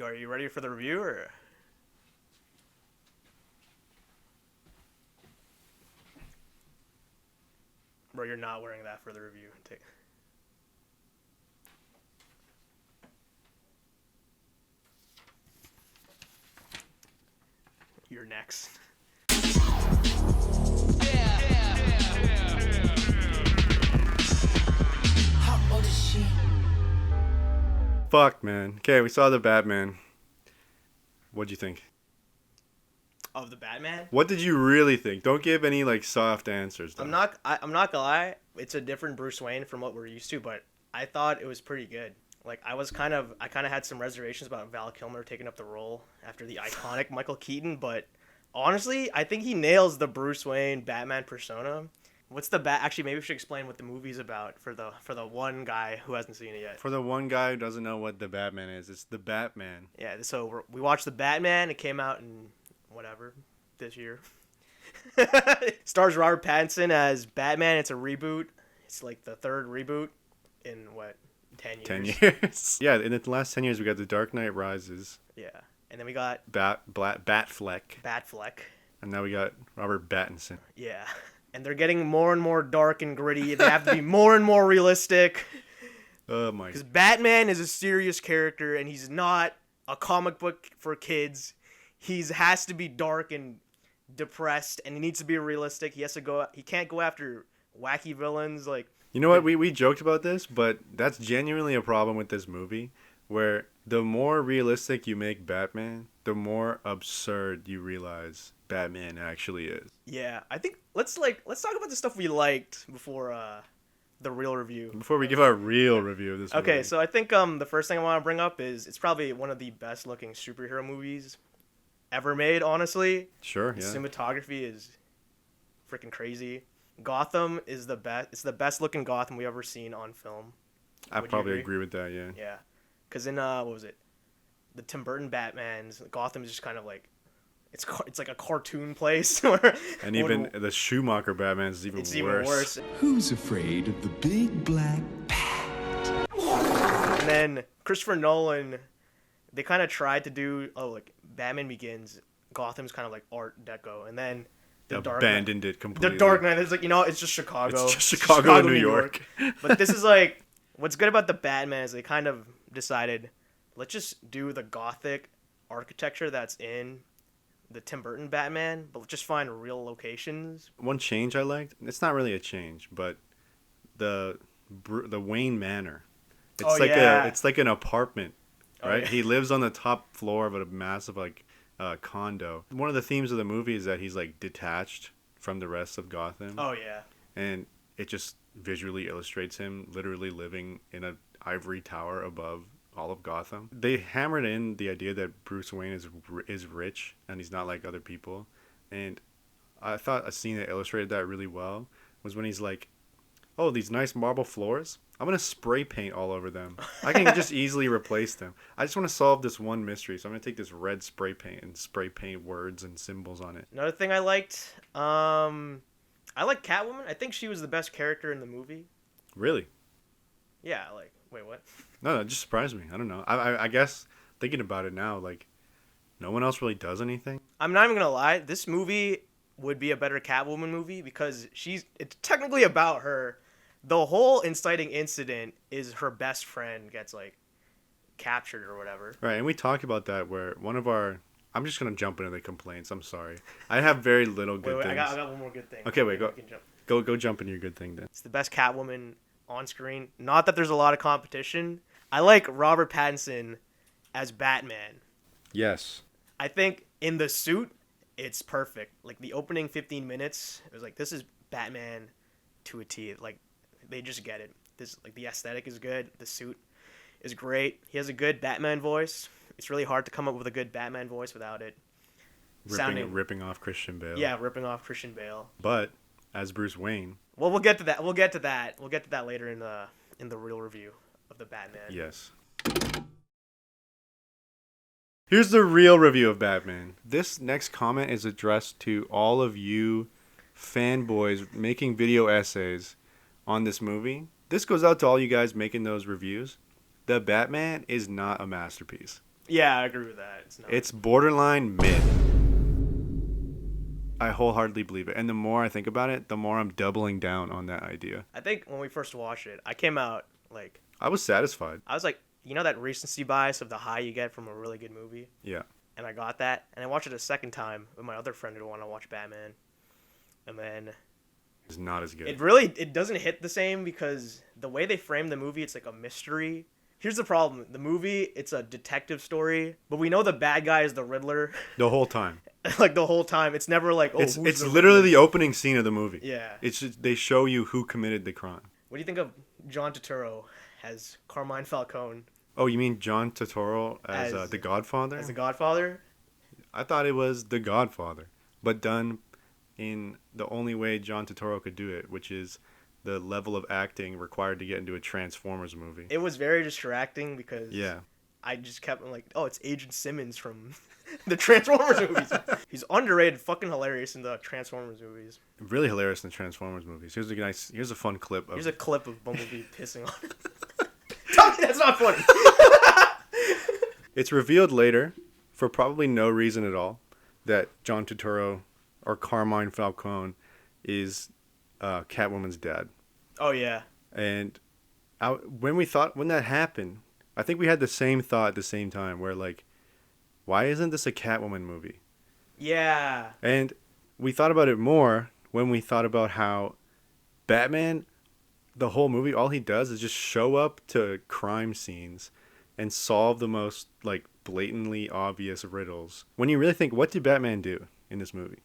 Are you ready for the review or? Bro, you're not wearing that for the review. You're next. Fuck, man. Okay, we saw the Batman. What'd you think? Of the Batman? What did you really think? Don't give any like soft answers. Though. I'm not gonna lie. It's a different Bruce Wayne from what we're used to, but I thought it was pretty good. Like I kind of had some reservations about Val Kilmer taking up the role after the iconic Michael Keaton, but honestly, I think he nails the Bruce Wayne Batman persona. What's the Actually, maybe we should explain what the movie's about for the one guy who hasn't seen it yet. For the one guy who doesn't know what the Batman is, it's the Batman. Yeah, so we watched the Batman. It came out in whatever this year. Stars Robert Pattinson as Batman. It's a reboot. It's like the third reboot in what 10 years. 10 years. Yeah, in the last 10 years, we got The Dark Knight Rises. Yeah, and then we got Batfleck. Batfleck. And now we got Robert Pattinson. Yeah. And they're getting more and more dark and gritty. They have to be more and more realistic. Oh my. Because Batman is a serious character, and he's not a comic book for kids. He has to be dark and depressed, and he needs to be realistic. He can't go after wacky villains like. You know what? We joked about this, but that's genuinely a problem with this movie, where the more realistic you make Batman, the more absurd you realize Batman actually is. Yeah, I think let's talk about the stuff we liked before the real review. Before we give our real review of this movie. Okay, so I think the first thing I want to bring up is it's probably one of the best looking superhero movies ever made, honestly. Sure, The yeah. cinematography is freaking crazy. Gotham is the best. It's the best looking Gotham we've ever seen on film. I Would you probably agree? agree with that, yeah. Yeah, because in what was it? The Tim Burton Batman's Gotham is just kind of like it's like a cartoon place. And even the Schumacher Batman is even worse. Who's afraid of the big black bat? And then Christopher Nolan, they kind of tried to do like Batman Begins. Gotham's kind of like Art Deco, and then Abandoned it completely. The Dark Knight is like, it's just Chicago. It's just Chicago and New York. But this is like, what's good about the Batman is they kind of decided, let's just do the Gothic architecture that's in the Tim Burton Batman, but let's just find real locations. One change I liked, it's not really a change, but the Wayne Manor. It's like an apartment, right? Oh, yeah. He lives on the top floor of a massive condo. One of the themes of the movie is that he's like detached from the rest of Gotham. Oh yeah. And it just visually illustrates him literally living in an ivory tower above all of Gotham. They hammered in the idea that Bruce Wayne is rich and he's not like other people. And I thought a scene that illustrated that really well was when he's like, "Oh, these nice marble floors. I'm going to spray paint all over them. I can just easily replace them. I just want to solve this one mystery. So I'm going to take this red spray paint and spray paint words and symbols on it." Another thing I liked, I like Catwoman. I think she was the best character in the movie. Really? Yeah, wait, what? No, it just surprised me. I don't know. I guess thinking about it now, like, no one else really does anything. I'm not even going to lie. This movie would be a better Catwoman movie because it's technically about her. The whole inciting incident is her best friend gets captured or whatever. Right, and we talked about that where I'm just gonna jump into the complaints. I'm sorry. I have very little good things. I got one more good thing. Okay, wait, go jump into your good thing then. It's the best Catwoman on screen. Not that there's a lot of competition. I like Robert Pattinson as Batman. Yes. I think in the suit, it's perfect. Like the opening 15 minutes, it was like, this is Batman to a T. Like, they just get it. The aesthetic is good. The suit is great. He has a good Batman voice. It's really hard to come up with a good Batman voice without it ripping off Christian Bale. Yeah, ripping off Christian Bale. But as Bruce Wayne. Well, we'll get to that. We'll get to that later in the real review of the Batman. Yes. Here's the real review of Batman. This next comment is addressed to all of you fanboys making video essays on this movie. This goes out to all you guys making those reviews. The Batman is not a masterpiece. Yeah, I agree with that. It's not. It's borderline mid. I wholeheartedly believe it. And the more I think about it, the more I'm doubling down on that idea. I think when we first watched it, I came out like I was satisfied. I was like, you know that recency bias of the high you get from a really good movie, Yeah. and I got that, and I watched it a second time with my other friend who wanted to watch Batman, and then It's not as good. it doesn't hit the same because the way they frame the movie, it's like a mystery. Here's the problem: the movie, it's a detective story, but we know the bad guy is the Riddler, The whole time. like the whole time. It's never like, oh, It's who's the literally Riddler? the opening scene of the movie. Yeah. It's just, they show you who committed the crime. What do you think of John Turturro as Carmine Falcone Oh, you mean John Turturro as As- the Godfather? as the Godfather? I thought it was the Godfather, but done in the only way John Turturro could do it, which is the level of acting required to get into a Transformers movie. It was very distracting because Yeah. I just kept like, oh, it's Agent Simmons from the Transformers movies. He's underrated, fucking hilarious in the Transformers movies. Really hilarious in the Transformers movies. Here's a fun clip of Here's a clip of Bumblebee pissing on it. Tell me that's not funny. It's revealed later, for probably no reason at all, that John Turturro or Carmine Falcone is Catwoman's dad. Oh yeah. And when that happened, I think we had the same thought at the same time, where like, why isn't this a Catwoman movie? Yeah. And we thought about it more when we thought about how Batman, the whole movie, all he does is just show up to crime scenes and solve the most like blatantly obvious riddles. When you really think, what did Batman do in this movie?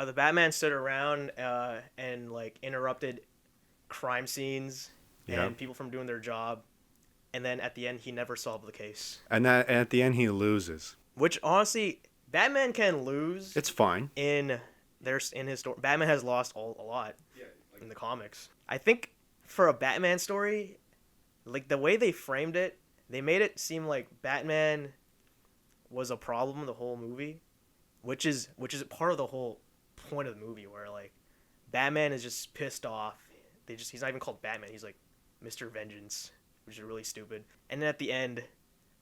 The Batman stood around and like interrupted crime scenes Yeah. and people from doing their job, and then at the end he never solved the case. And at the end he loses. Which honestly, Batman can lose. It's fine. in his story. Batman has lost a lot in the comics. I think for a Batman story, like the way they framed it, they made it seem like Batman was a problem the whole movie, which is part of the whole point of the movie, where like Batman is just pissed off. He's not even called Batman. He's like Mr. Vengeance, which is really stupid. And then at the end,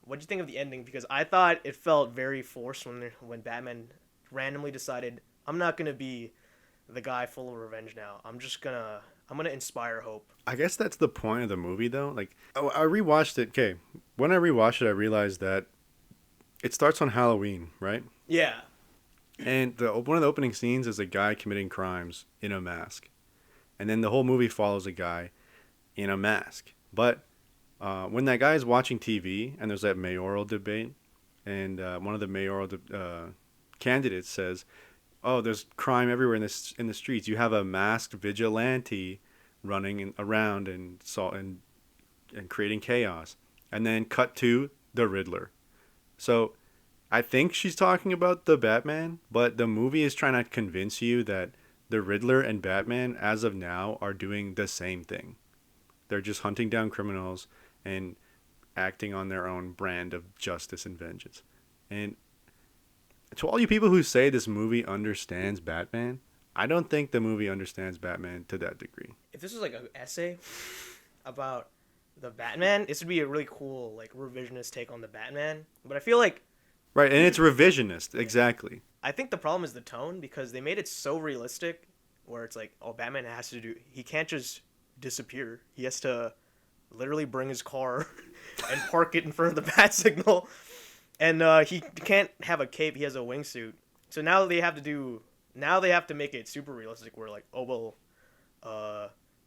what do you think of the ending? Because I thought it felt very forced when Batman randomly decided, I'm not gonna be the guy full of revenge now. I'm gonna inspire hope. I guess that's the point of the movie, though. Like, I rewatched it. Okay, when I rewatched it, I realized that it starts on Halloween, right? Yeah. And one of the opening scenes is a guy committing crimes in a mask, and then the whole movie follows a guy in a mask. But when that guy is watching TV and there's that mayoral debate, and one of the mayoral candidates says, "Oh, there's crime everywhere in the streets. You have a masked vigilante running around and creating chaos." And then cut to the Riddler. So I think she's talking about the Batman, but the movie is trying to convince you that the Riddler and Batman, as of now, are doing the same thing. They're just hunting down criminals and acting on their own brand of justice and vengeance. And to all you people who say this movie understands Batman, I don't think the movie understands Batman to that degree. If this was like an essay about the Batman, this would be a really cool like revisionist take on the Batman. But I feel like Right, and it's revisionist, exactly. I think the problem is the tone, because they made it so realistic where it's like, oh, Batman he can't just disappear. He has to literally bring his car and park it in front of the bat signal. And he can't have a cape, he has a wingsuit. So now they have to make it super realistic where like, oh,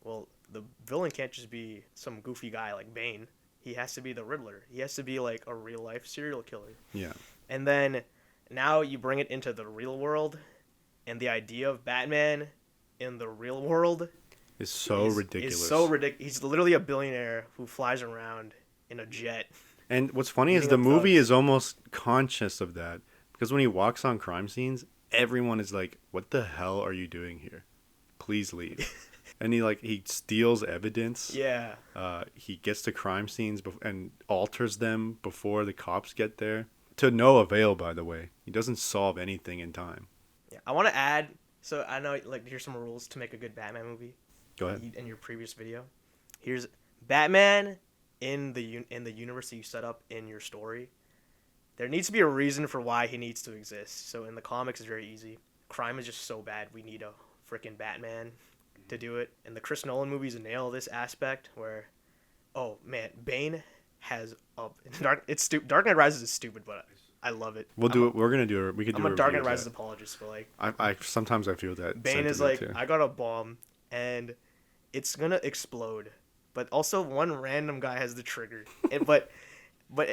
well, the villain can't just be some goofy guy like Bane. He has to be the Riddler. He has to be like a real life serial killer. Yeah. And then now you bring it into the real world, and the idea of Batman in the real world It's so ridiculous. Is so ridiculous. He's literally a billionaire who flies around in a jet. And what's funny is Beating the up movie thugs. is almost conscious of that, because when he walks on crime scenes, everyone is like, "What the hell are you doing here? Please leave." And he steals evidence. Yeah. He gets to crime scenes and alters them before the cops get there. To no avail, by the way. He doesn't solve anything in time. Yeah. I want to add. So I know, like, here's some rules to make a good Batman movie. Go ahead. In your previous video, here's Batman in the universe that you set up in your story. There needs to be a reason for why he needs to exist. So in the comics, it's very easy. Crime is just so bad. We need a freaking Batman to do it. And the Chris Nolan movies nail this aspect where, oh man, Bane has a Dark Knight Rises is stupid, but I love it. We'll do it. We're gonna do it. We could do. I'm a Dark Knight review of Rises that. apologist, but like I sometimes I feel that Bane is sentiment like, too. I got a bomb and it's gonna explode, but also one random guy has the trigger.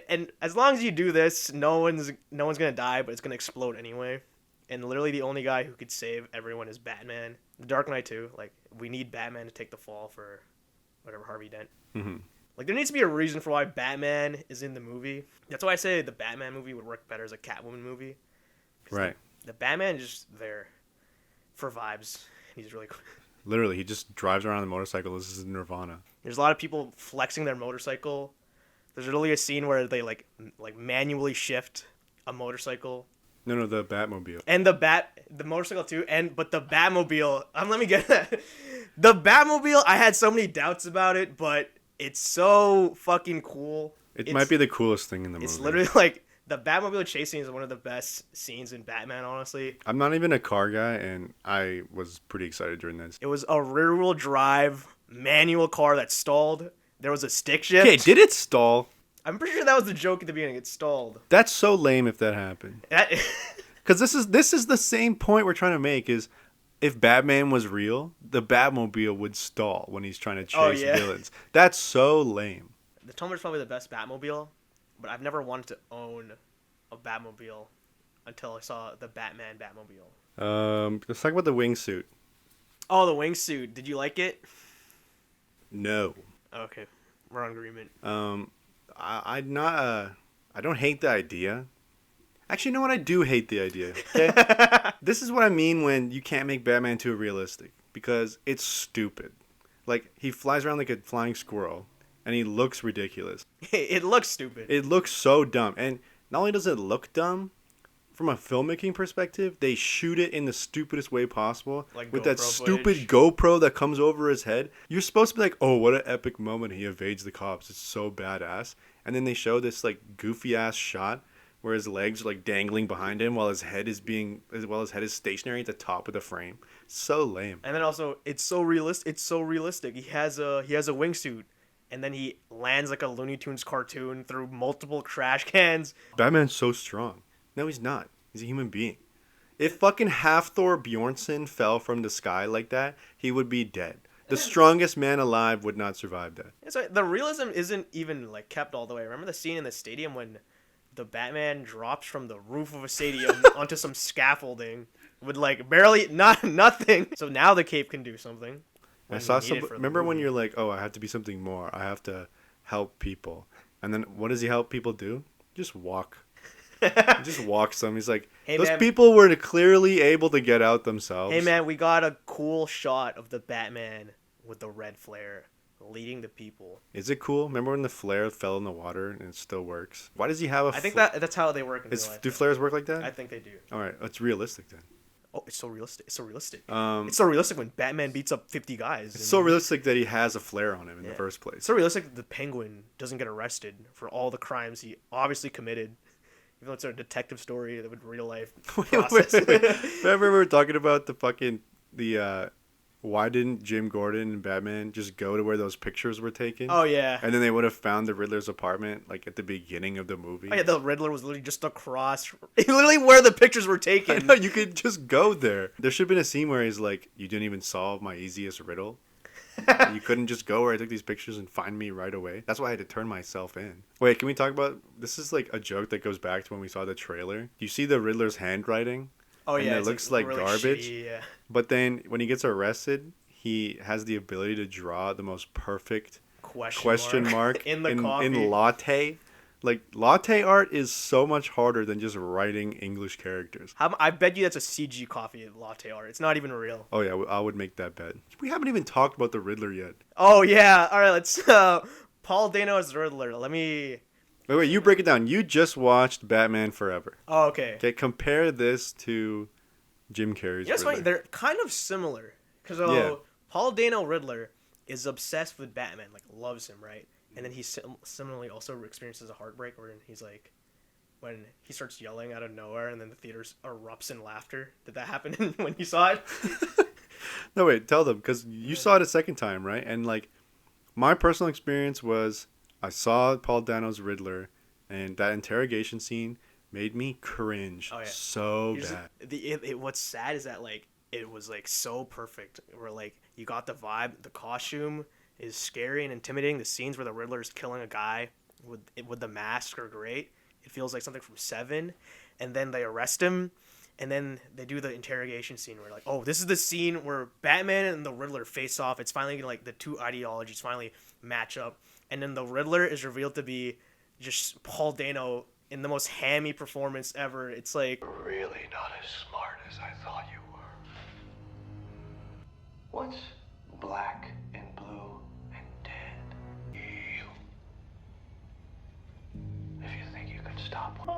And as long as you do this, no one's gonna die, but it's gonna explode anyway. And literally the only guy who could save everyone is Batman. The Dark Knight too. Like we need Batman to take the fall for whatever Harvey Dent. Mm-hmm. Like there needs to be a reason for why Batman is in the movie. That's why I say the Batman movie would work better as a Catwoman movie. Right. The Batman is just there for vibes. He's really cool. Literally, he just drives around on the motorcycle. This is Nirvana. There's a lot of people flexing their motorcycle. There's literally a scene where they like manually shift a motorcycle. No, the Batmobile. And the motorcycle too. But the Batmobile. Let me get that. The Batmobile. I had so many doubts about it, but it's so fucking cool. It might be the coolest thing in the movie. It's literally like the Batmobile chase scene is one of the best scenes in Batman. Honestly, I'm not even a car guy, and I was pretty excited during this. it was a rear-wheel drive manual car that stalled. There was a stick shift. Okay, did it stall? I'm pretty sure that was the joke at the beginning. It stalled. That's so lame if that happened. Because this is the same point we're trying to make is if Batman was real, the Batmobile would stall when he's trying to chase villains. That's so lame. The Tumblr's probably the best Batmobile, but I've never wanted to own a Batmobile until I saw the Batman Batmobile. Let's talk about the wingsuit. Oh, the wingsuit. Did you like it? No. Okay, we're on agreement. I don't hate the idea. Actually, you know what? I do hate the idea. Okay? This is what I mean when you can't make Batman too realistic. Because it's stupid. Like, he flies around like a flying squirrel. And he looks ridiculous. It looks stupid. It looks so dumb. And not only does it look dumb, from a filmmaking perspective, they shoot it in the stupidest way possible. Like with GoPro that stupid footage. GoPro that comes over his head. You're supposed to be like, oh, what an epic moment. He evades the cops. It's so badass. And then they show this like goofy ass shot where his legs are like dangling behind him while his head is stationary at the top of the frame. So lame. And then also, it's so realistic. He has a wingsuit, and then he lands like a Looney Tunes cartoon through multiple trash cans. Batman's so strong. No, he's not. He's a human being. If fucking Half-Thor Bjornsson fell from the sky like that, he would be dead. The strongest man alive would not survive that. So the realism isn't even like kept all the way. Remember the scene in the stadium when the Batman drops from the roof of a stadium onto some scaffolding with like barely nothing. So now the cape can do something. I saw some. Remember when you're like, oh, I have to be something more. I have to help people. And then what does he help people do? Just walk. He just walks them. He's like, hey, those man, people were clearly able to get out themselves. Hey man, we got a cool shot of the Batman with the red flare leading the people. Is it cool? Remember when the flare fell in the water and it still works? Why does he have a? I think that's how they work in real life. Do flares work like that? I think they do. All right, it's realistic then. Oh, it's so realistic. It's so realistic. Um, It's so realistic when Batman beats up 50 guys. It's so realistic that he has a flare on him in the first place. It's so realistic that the Penguin doesn't get arrested for all the crimes he obviously committed. Even though it's a detective story that would real life process. Wait. Remember we were talking about why didn't Jim Gordon and Batman just go to where those pictures were taken? Oh, yeah. And then they would have found the Riddler's apartment, like, at the beginning of the movie. Oh, yeah, the Riddler was literally just across. Literally where the pictures were taken. I know, you could just go there. There should have been a scene where he's like, you didn't even solve my easiest riddle. You couldn't just go where I took these pictures and find me right away. That's why I had to turn myself in. Wait, can we talk about... This is, like, a joke that goes back to when we saw the trailer. You see the Riddler's handwriting? Oh, yeah. And it looks like really garbage. shitty, yeah. But then when he gets arrested... He has the ability to draw the most perfect question mark in the coffee. In latte. Like, latte art is so much harder than just writing English characters. I bet you that's a CG coffee latte art. It's not even real. Oh, yeah, I would make that bet. We haven't even talked about the Riddler yet. Oh, yeah. All right, let's... Paul Dano as the Riddler. Let me... Wait, you break it down. You just watched Batman Forever. Oh, okay. Okay, compare this to Jim Carrey's That's Riddler. funny. They're kind of similar. Because Paul Dano Riddler is obsessed with Batman, like loves him, right? And then he similarly also experiences a heartbreak where he's like, when he starts yelling out of nowhere and then the theater erupts in laughter. Did that happen when you saw it? No, wait, tell them, because you saw it a second time, right? And like, my personal experience was I saw Paul Dano's Riddler, and that interrogation scene made me cringe so bad. What's sad is that like it was like so perfect. Where like you got the vibe, the costume is scary and intimidating. The scenes where the Riddler is killing a guy with the mask are great. It feels like something from Seven, and then they arrest him, and then they do the interrogation scene where like, oh, this is the scene where Batman and the Riddler face off. It's finally like the two ideologies finally match up, and then the Riddler is revealed to be just Paul Dano in the most hammy performance ever. It's like, Really not as smart as I thought you were. What's black and blue and dead? You. If you think you can stop one.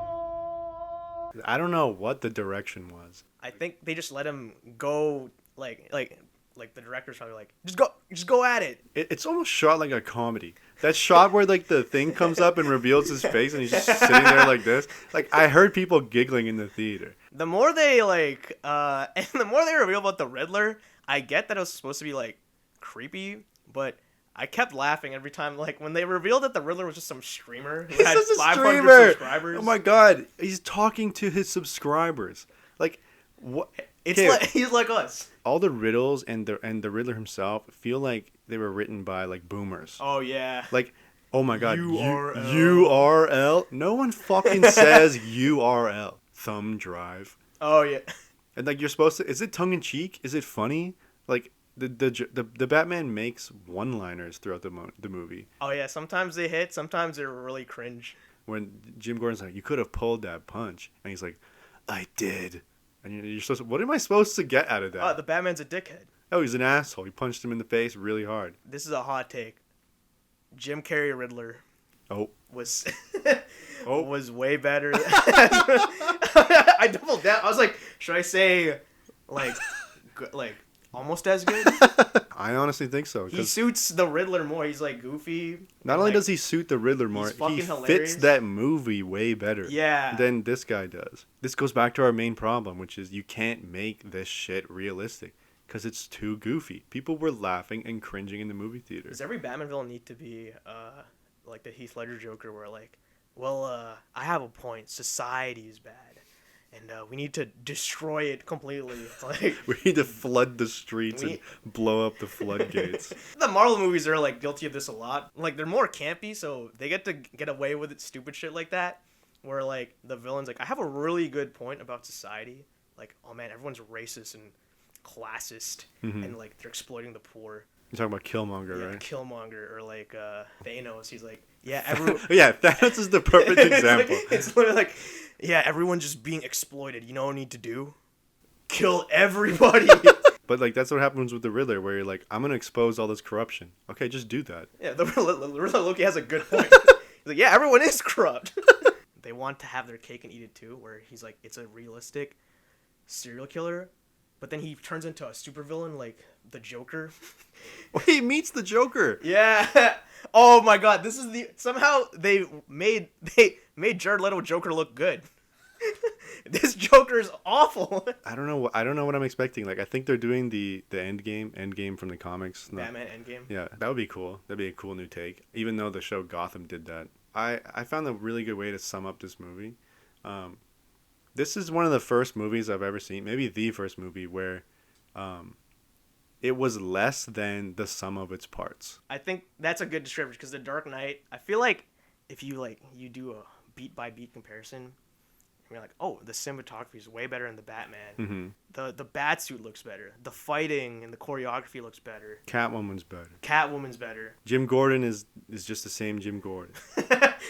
I don't know what the direction was. I think they just let him go like the director's probably like, just go at it. It's almost shot like a comedy. That shot where like the thing comes up and reveals his face and he's just sitting there like this. Like, I heard people giggling in the theater. The more they like and the more they reveal about the Riddler, I get that it was supposed to be like creepy, but I kept laughing every time. Like when they revealed that the Riddler was just some streamer who had He's a 500 streamer. subscribers. Oh my god, he's talking to his subscribers. Like, what? It's Okay, like he's like us. all the riddles and the Riddler himself feel like they were written by like boomers. Oh yeah. Like, oh my god, URL. URL. No one fucking says URL. Thumb drive. Oh yeah. And like, you're supposed to. Is it tongue in cheek? Is it funny? Like, the Batman makes one-liners throughout the movie. Oh yeah. Sometimes they hit. Sometimes they're really cringe. When Jim Gordon's like, "You could have pulled that punch," and he's like, "I did." And you're supposed to, what am I supposed to get out of that? Oh, the Batman's a dickhead. Oh, he's an asshole. He punched him in the face really hard. This is a hot take. Jim Carrey Riddler Oh. was Oh. was way better. I doubled down. I was like, should I say like almost as good? I honestly think so. He 'Cause suits the Riddler more. He's like goofy. not only does he suit the Riddler more, he's fucking he hilarious. fits that movie way better Yeah. than this guy does. This goes back to our main problem, which is you can't make this shit realistic because it's too goofy. People were laughing and cringing in the movie theater. Does every Batman villain need to be like the Heath Ledger Joker, where like, well, I have a point. Society is bad, and we need to destroy it completely. Like, We need to flood the streets and blow up the floodgates. the Marvel movies are like guilty of this a lot. Like they're more campy, so they get to get away with it, stupid shit like that. Where like the villain's like, I have a really good point about society. Like, oh man, everyone's racist and classist, and like they're exploiting the poor. You're talking about Killmonger, Yeah, right? Killmonger, or like Thanos. He's like, yeah, everyone. Yeah, Thanos is the perfect example. It's literally like, yeah, everyone's just being exploited. You know what I need to do? Kill everybody. But like, that's what happens with the Riddler, where you're like, I'm gonna expose all this corruption. Okay, just do that. Yeah, the Riddler Loki has a good point. He's like, yeah, everyone is corrupt. They want to have their cake and eat it too, where he's like, it's a realistic serial killer, but then he turns into a supervillain like the Joker. He meets the Joker. Yeah. Oh my God, this is somehow they made Jared Leto Joker look good. This Joker is awful. I don't know what I'm expecting. Like, I think they're doing the Endgame from the comics. Batman Endgame. Yeah, that would be cool. That'd be a cool new take. Even though the show Gotham did that. I found a really good way to sum up this movie. This is one of the first movies I've ever seen, maybe the first movie where it was less than the sum of its parts. I think that's a good description, because The Dark Knight, I feel like if you do a beat by beat comparison, you're like, oh, the cinematography is way better in the Batman. Mm-hmm. The Batsuit looks better. The fighting and the choreography looks better. Catwoman's better. Catwoman's better. Jim Gordon is just the same Jim Gordon.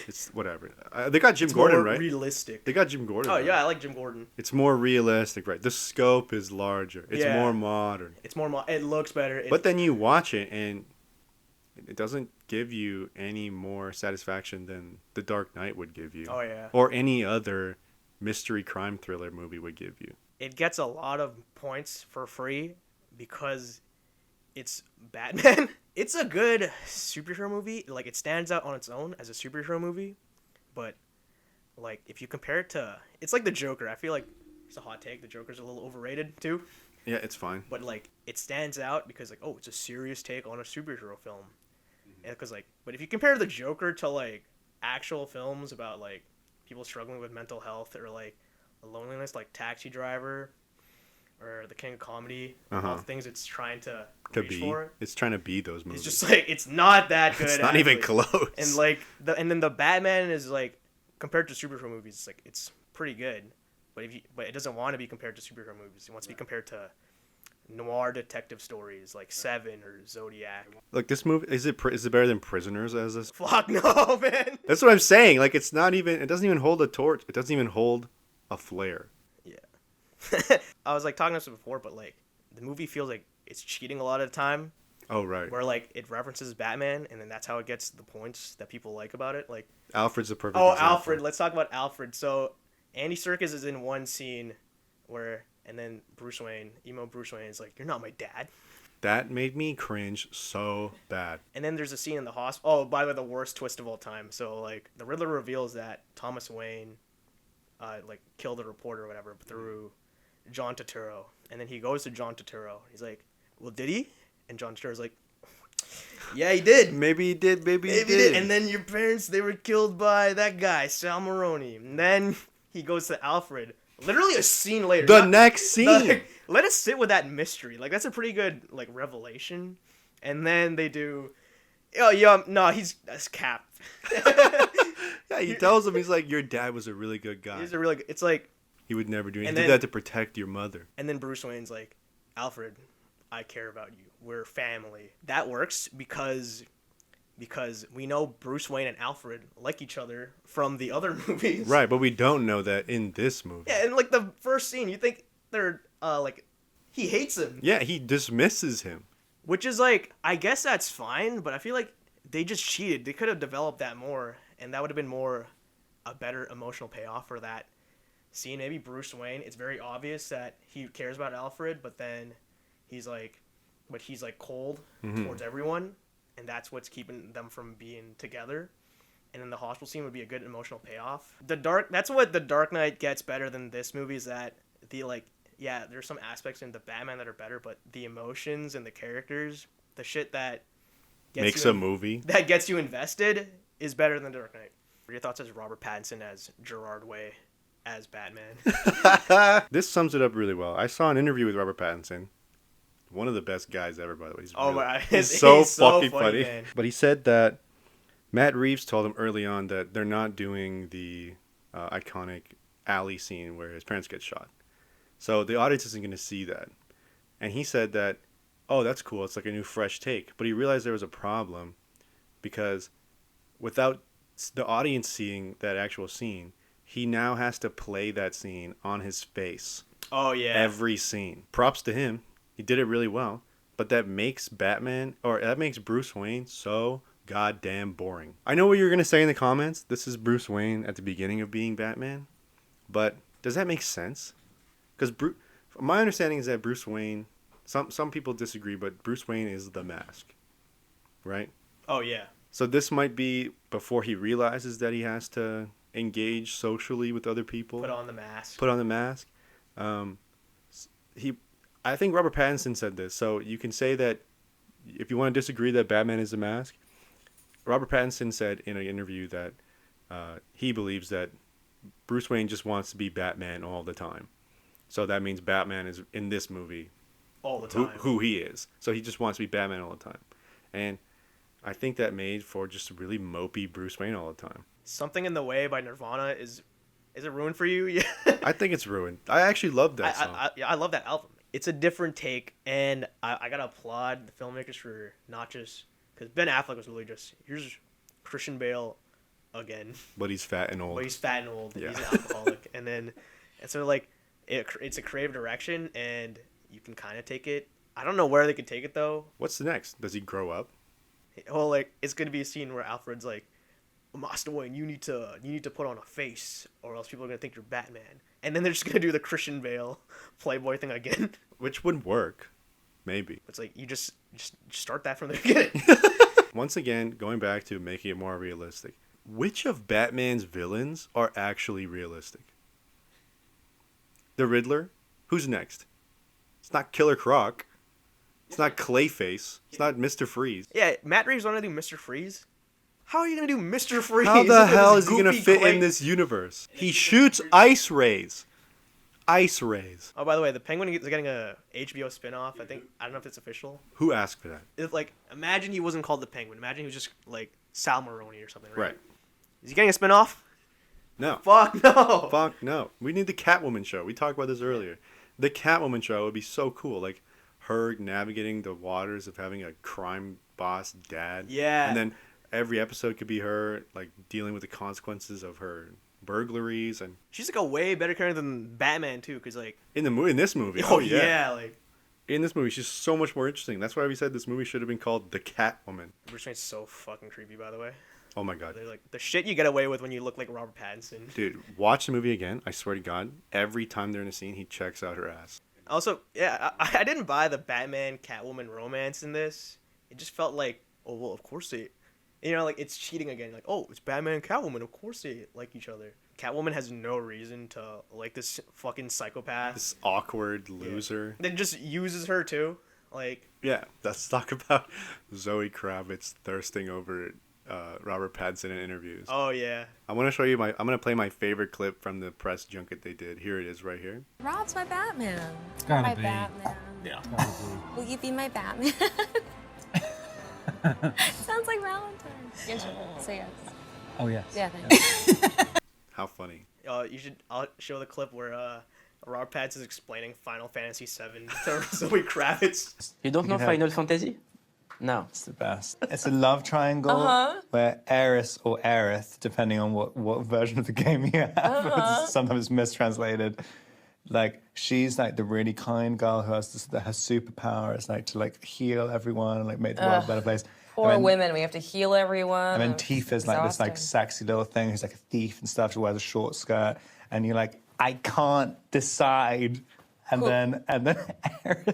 It's whatever. They got Jim It's Gordon, more right? realistic. They got Jim Gordon. Oh right? yeah, I like Jim Gordon. It's more realistic, right? The scope is larger. It's Yeah. more modern. It's more. It looks better. But then you watch it and it doesn't give you any more satisfaction than The Dark Knight would give you. Oh yeah. Or any other mystery crime thriller movie would give you. It gets a lot of points for free because it's Batman. It's a good superhero movie. Like, it stands out on its own as a superhero movie, but like if you compare it to, it's like the Joker. I feel like it's a hot take. The Joker's a little overrated too, Yeah, it's fine. but like it stands out because like, oh, it's a serious take on a superhero film, and because like, but if you compare the Joker to like actual films about like people struggling with mental health or like loneliness, like Taxi Driver or The King of Comedy, all the things it's trying to reach for. It's trying to be those movies. It's just like it's not that good. It's not even close. And like and then the Batman is like compared to superhero movies, it's like it's pretty good. But it doesn't want to be compared to superhero movies. It wants to be compared to noir detective stories like Seven or Zodiac. Like this movie, is it better than Prisoners as this? Fuck no, man. That's what I'm saying. Like it's not even. It doesn't even hold a torch. It doesn't even hold a flare. Yeah. I was like talking about this before, but like the movie feels like it's cheating a lot of the time. Oh right. Where like it references Batman, and then that's how it gets the points that people like about it. Like Alfred's the perfect. Oh, example. Alfred. Let's talk about Alfred. So Andy Serkis is in one scene where, and then Bruce Wayne, emo Bruce Wayne, is like, "You're not my dad." That made me cringe so bad. And then there's a scene in the hospital. Oh, by the way, the worst twist of all time. So like the Riddler reveals that Thomas Wayne, like killed a reporter or whatever through John Turturro, and then he goes to John Turturro. He's like, "Well, did he?" And John Turturro's like, "Yeah, he did. Maybe he did. Maybe he Maybe did. And then your parents, they were killed by that guy, Sal Maroni. And then he goes to Alfred. Literally a scene later. The next scene. Like, let us sit with that mystery. Like, that's a pretty good, like, revelation. And then they do, oh, yeah, no, that's Cap. Yeah, he tells him, he's like, your dad was a really good guy. He's a really good, it's like, He would never do anything. And He then- did that to protect your mother. and then Bruce Wayne's like, Alfred, I care about you. We're family. That works because we know Bruce Wayne and Alfred like each other from the other movies. Right, but we don't know that in this movie. Yeah, and like the first scene, you think they're like he hates him, Yeah, he dismisses him. which is like I guess that's fine, but I feel like they just cheated. They could have developed that more, and that would have been more a better emotional payoff for that scene. Maybe Bruce Wayne, it's very obvious that he cares about Alfred, but then he's like cold towards everyone, and that's what's keeping them from being together. And then the hospital scene would be a good emotional payoff. That's what the Dark Knight gets better than this movie, is that there's some aspects in the Batman that are better, but the emotions and the characters, the shit that Makes a movie. that gets you invested is better than Dark Knight. What are your thoughts as Robert Pattinson as Gerard Way as Batman? This sums it up really well. I saw an interview with Robert Pattinson. One of the best guys ever, by the way. He's so fucking funny. Man. But he said that Matt Reeves told him early on that they're not doing the iconic alley scene where his parents get shot. So the audience isn't going to see that. And he said that, oh, that's cool. It's like a new, fresh take. But he realized there was a problem because without the audience seeing that actual scene, he now has to play that scene on his face. Oh yeah. Every scene. Props to him. He did it really well. But that makes Bruce Wayne so goddamn boring. I know what you're going to say in the comments. This is Bruce Wayne at the beginning of being Batman. But does that make sense? Because my understanding is that Bruce Wayne, some people disagree, but Bruce Wayne is the mask. Right? Oh yeah. So this might be before he realizes that he has to engage socially with other people. Put on the mask. Put on the mask. I think Robert Pattinson said this, so you can say that if you want to disagree that Batman is the mask, Robert Pattinson said in an interview that he believes that Bruce Wayne just wants to be Batman all the time. So that means Batman is in this movie all the time. Who he is. So he just wants to be Batman all the time. And I think that made for just a really mopey Bruce Wayne all the time. Something in the Way by Nirvana is it ruined for you? Yeah. I think it's ruined. I actually love that song. I love that album. It's a different take, and I gotta applaud the filmmakers for not just because Ben Affleck was really just here's Christian Bale again, But he's fat and old. but he's fat and old, and Yeah. he's an alcoholic, and so like it's a creative direction, and you can kind of take it. I don't know where they could take it though. What's the next? Does he grow up? Well, like it's gonna be a scene where Alfred's like, Master Wayne, you need to put on a face, or else people are gonna think you're Batman. And then they're just gonna do the Christian Bale Playboy thing again. Which would work. Maybe. It's like you just start that from the beginning. Once again, going back to making it more realistic. Which of Batman's villains are actually realistic? The Riddler? Who's next? It's not Killer Croc. It's not Clayface. It's not Mr. Freeze. Yeah, Matt Reeves want to do Mr. Freeze. How are you gonna do Mr. Freeze? How the Look at hell this is he gonna goofy fit clay- in this universe? He shoots ice rays. Ice rays. Oh, by the way, the Penguin is getting a HBO spin-off. I don't know if it's official. Who asked for that? It's like, imagine he wasn't called the Penguin. Imagine he was just like Sal Maroni or something. Right. Is he getting a spin-off? No. Fuck no. Fuck no. We need the Catwoman show. We talked about this earlier. The Catwoman show would be so cool. Like her navigating the waters of having a crime boss dad. Yeah. And then every episode could be her like dealing with the consequences of her burglaries and She's like a way better character than Batman too, because like. in this movie. Oh yeah, like. In this movie, she's so much more interesting. That's why we said this movie should have been called The Catwoman. Bruce Wayne's so fucking creepy, by the way. Oh my god. They're like the shit you get away with when you look like Robert Pattinson. Dude, watch the movie again. I swear to God, every time they're in a scene, he checks out her ass. Also, yeah, I didn't buy the Batman Catwoman romance in this. It just felt like, oh well, of course they, like it's cheating again. Like, oh, it's Batman and Catwoman. Of course they like each other. Catwoman has no reason to like this fucking psychopath. This awkward loser. Then just uses her too. Like, Yeah, let's talk about Zoe Kravitz thirsting over Robert Pattinson in interviews. oh yeah. I want to show you I'm going to play my favorite clip from the press junket they did. Here it is right here. Rob's my Batman. It's gotta My be. Batman. Yeah. Gotta be. Will you be my Batman? Sounds like Valentine's. Yes, say yes. Oh, yes. Yeah, thanks. How funny. I'll show the clip where Robert Pattinson is explaining Final Fantasy VII to Zoe Kravitz. You don't know have- Final Fantasy? No. It's the best. It's a love triangle where Aerith or Aerith, depending on what version of the game you have, sometimes it's mistranslated. Like she's like the really kind girl who has her superpower is like to like heal everyone and like make the world a better place. Poor And then- women. We have to heal everyone. And then It's Tifa's like this like exhausting. sexy little thing who's like a thief and stuff. She wears a short skirt, and you're like, I can't decide. And then Aerith.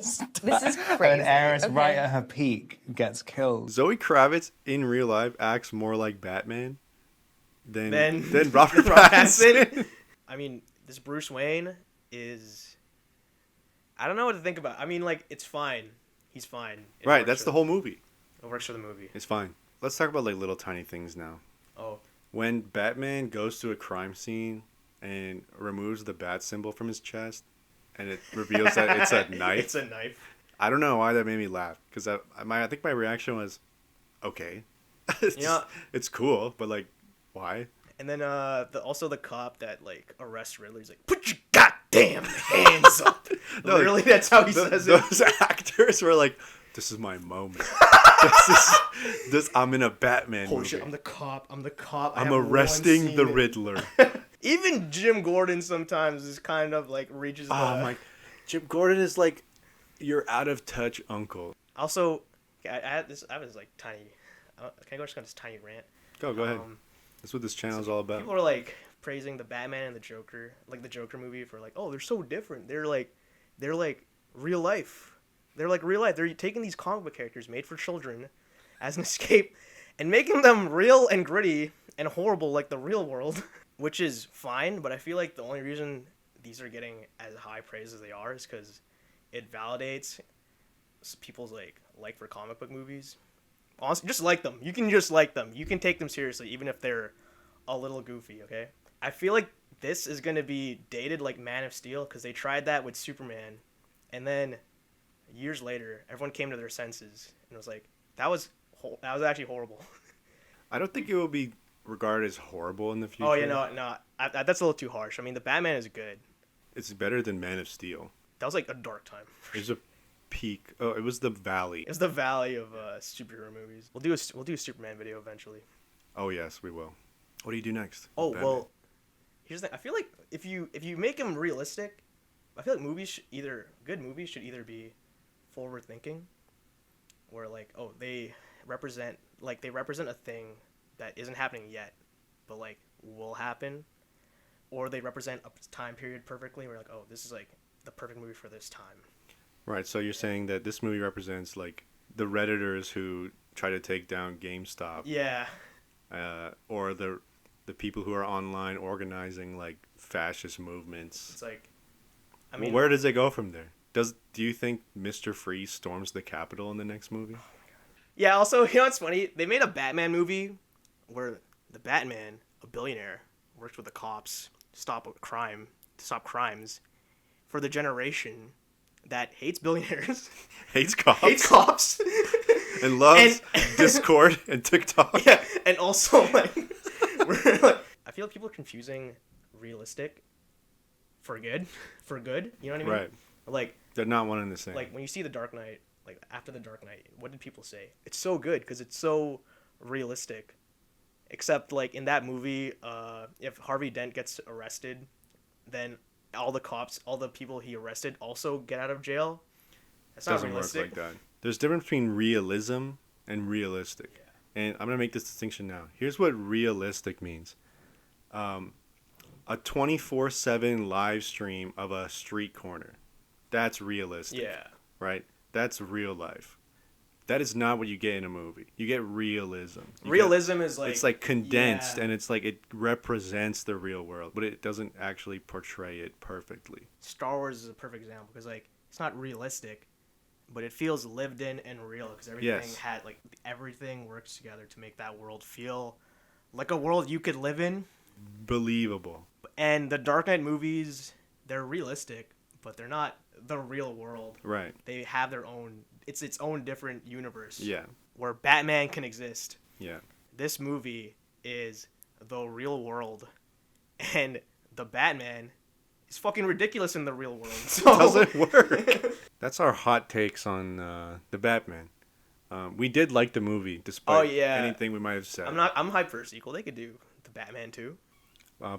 This is And crazy. Aerith, Okay. right at her peak, gets killed. Zoe Kravitz in real life acts more like Batman than Then Robert Pattinson. I mean, this Bruce Wayne is. I don't know what to think about. I mean, like it's fine. He's fine. It Right, works that's for the whole movie. It works for the movie. It's fine. Let's talk about like little tiny things now. Oh, When Batman goes to a crime scene and removes the bat symbol from his chest, and it reveals that it's a knife. it's a knife. I don't know why that made me laugh because I think my reaction was, okay, it's, Yeah. it's cool, but like, why? And then also the cop that like arrests Riddler. He's like, "Put your goddamn hands up!" No, Literally, that's how he says it. Those actors were like, this is my moment. this I'm in a Batman Holy movie. shit! I'm the cop. I I'm have one arresting the scene. Riddler. Even Jim Gordon sometimes is kind of like reaches. Oh the... my, Jim Gordon is like your out of touch uncle. Also, I had this like tiny. Can I go just on this tiny rant? Go ahead. Um, That's what this channel is all about. People are like praising the Batman and the Joker, like the Joker movie, for like, oh, they're so different. They're like real life. They're like real life. They're taking these comic book characters made for children as an escape and making them real and gritty and horrible like the real world, which is fine. But I feel like the only reason these are getting as high praise as they are is because it validates people's like for comic book movies. Honestly, just like them. You can just like them. You can take them seriously, even if they're a little goofy, okay? I feel like this is going to be dated like Man of Steel because they tried that with Superman. And then years later, everyone came to their senses and was like, that was actually horrible. I don't think it will be regarded as horrible in the future. Oh, yeah, no. That's a little too harsh. I mean, the Batman is good. It's better than Man of Steel. That was like a dark time. It was a peak. Oh, it was the valley. It's the valley of superhero movies. We'll do a Superman video eventually. Oh yes, we will. What do you do next? Oh, Batman? well, here's the thing. I feel like if you make them realistic, I feel like good movies should either be forward thinking, where like, oh, they represent a thing that isn't happening yet, but like will happen, or they represent a time period perfectly. Where like, oh, this is like the perfect movie for this time. Right. So you're saying that this movie represents like the Redditors who try to take down GameStop. Yeah. or the people who are online organizing like fascist movements. It's like, I Well, mean, where does it go from there? Do you think Mr. Freeze storms the Capitol in the next movie? yeah. Also, you know what's funny? They made a Batman movie where the Batman, a billionaire, works with the cops to stop crimes for the generation that hates billionaires, Hates cops. hates cops, And loves And- Discord and TikTok. yeah, and also like, we're like, I feel like people are confusing realistic for good, for good. You know what I mean? Right. Like, They're not one and the same. like when you see The Dark Knight, like after The Dark Knight, what did people say? It's so good because it's so realistic. Except like in that movie, if Harvey Dent gets arrested, then all the cops, all the people he arrested, also get out of jail. That's not Doesn't realistic. work like that. There's a difference between realism and realistic. And I'm going to make this distinction now. Here's what realistic means. A 24/7 live stream of a street corner. That's realistic. Yeah. Right? That's real life. That is not what you get in a movie. You get realism. Realism is like, it's like condensed, yeah. and it's like it represents the real world, but it doesn't actually portray it perfectly. Star Wars is a perfect example because like it's not realistic, but it feels lived in and real because everything works together to make that world feel like a world you could live in. Believable. And the Dark Knight movies, they're realistic, but they're not the real world. Right. They have their own. It's its own different universe. Yeah. Where Batman can exist. Yeah. This movie is the real world, and the Batman is fucking ridiculous in the real world. So Doesn't work. That's our hot takes on the Batman. We did like the movie, despite anything we might have said. I'm hyped for a sequel. They could do the Batman too.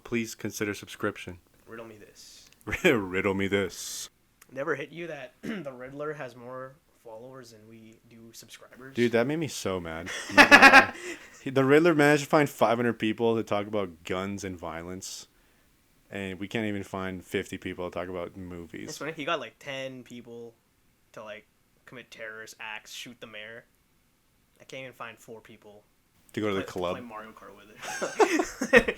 Please consider subscription. Riddle me this. Riddle me this. Never hit you that the Riddler has more followers than we do subscribers? Dude, that made me so mad. I'm not gonna lie. The Riddler managed to find 500 people to talk about guns and violence. And we can't even find 50 people to talk about It's movies. funny. He got like 10 people to like commit terrorist acts, shoot the mayor. I can't even find 4 people To go to the to club. play Mario Kart with it.